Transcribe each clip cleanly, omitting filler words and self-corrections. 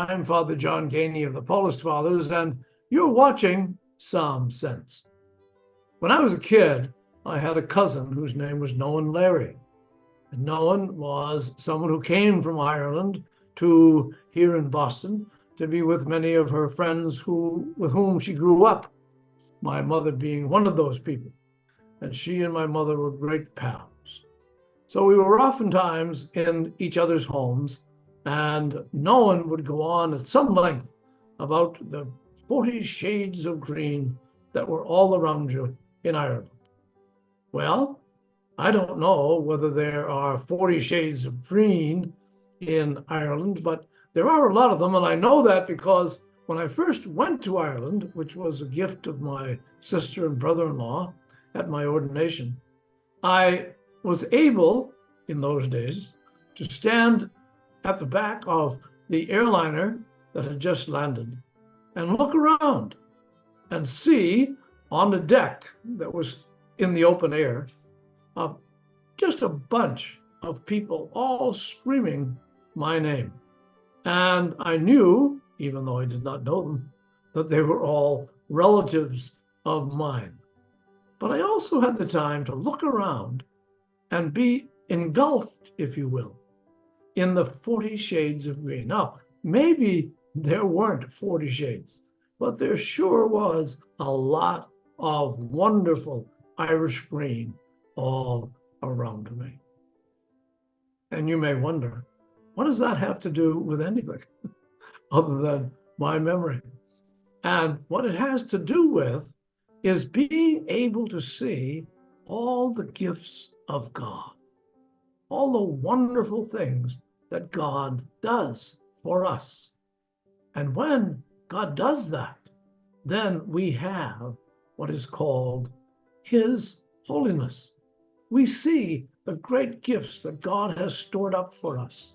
I'm Father John Geaney of the Paulist Fathers, and you're watching Psalm Sense. When I was a kid, I had a cousin whose name was Noan Larry. And Noan was someone who came from Ireland to here in Boston to be with many of her friends with whom she grew up, my mother being one of those people. And she and my mother were great pals. So we were oftentimes in each other's homes, and Noan would go on at some length about the 40 shades of green that were all around you in Ireland. Well, I don't know whether there are 40 shades of green in Ireland, but there are a lot of them, and I know that because when I first went to Ireland, which was a gift of my sister and brother-in-law at my ordination, I was able, in those days, to stand at the back of the airliner that had just landed and look around and see on the deck that was in the open air, just a bunch of people all screaming my name. And I knew, even though I did not know them, that they were all relatives of mine. But I also had the time to look around and be engulfed, if you will, in the 40 shades of green. Now, maybe there weren't 40 shades, but there sure was a lot of wonderful Irish green all around me. And you may wonder, what does that have to do with anything other than my memory? And what it has to do with is being able to see all the gifts of God, all the wonderful things that God does for us. And when God does that, then we have what is called His holiness. We see the great gifts that God has stored up for us.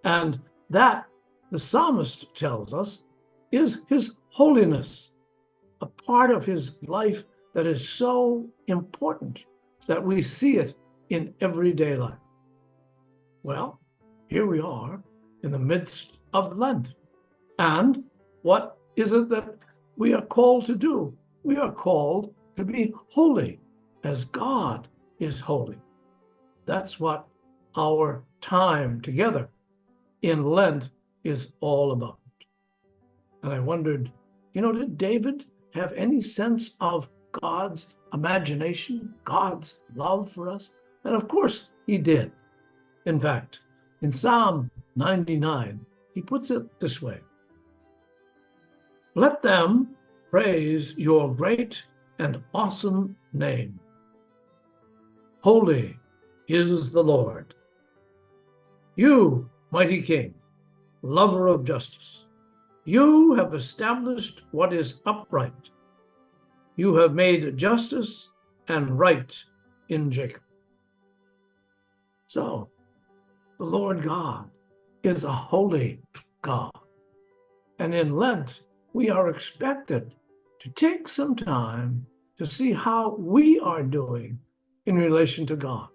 And that, the psalmist tells us, is His holiness, a part of His life that is so important that we see it in everyday life. Well, here we are in the midst of Lent. And what is it that we are called to do? We are called to be holy as God is holy. That's what our time together in Lent is all about. And I wondered, did David have any sense of God's imagination, God's love for us? And of course he did. In fact, in Psalm 99, he puts it this way: "Let them praise your great and awesome name. Holy is the Lord. You, mighty King, lover of justice, you have established what is upright. You have made justice and right in Jacob." So, the Lord God is a holy God. And in Lent, we are expected to take some time to see how we are doing in relation to God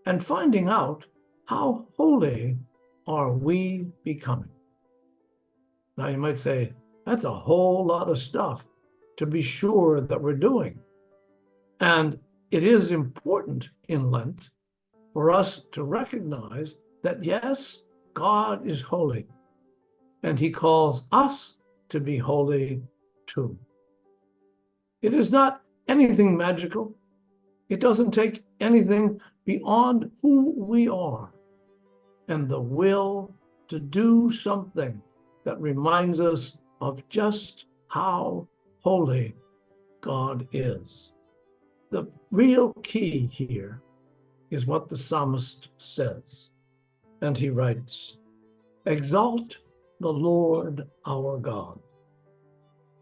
and finding out how holy are we becoming. Now you might say, that's a whole lot of stuff to be sure that we're doing. And it is important in Lent for us to recognize that, yes, God is holy, and He calls us to be holy too. It is not anything magical. It doesn't take anything beyond who we are and the will to do something that reminds us of just how holy God is. The real key here is what the psalmist says. And he writes, "Exalt the Lord our God.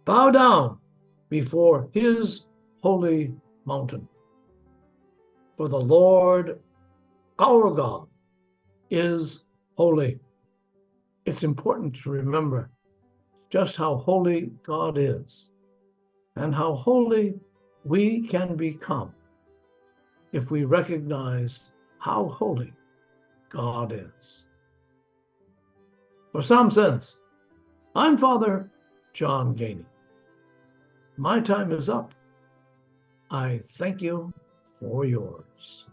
Bow down before His holy mountain. For the Lord our God is holy." It's important to remember just how holy God is and how holy we can become if we recognize how holy God is. For Psalm Sense, I'm Father John Geaney. My time is up. I thank you for yours.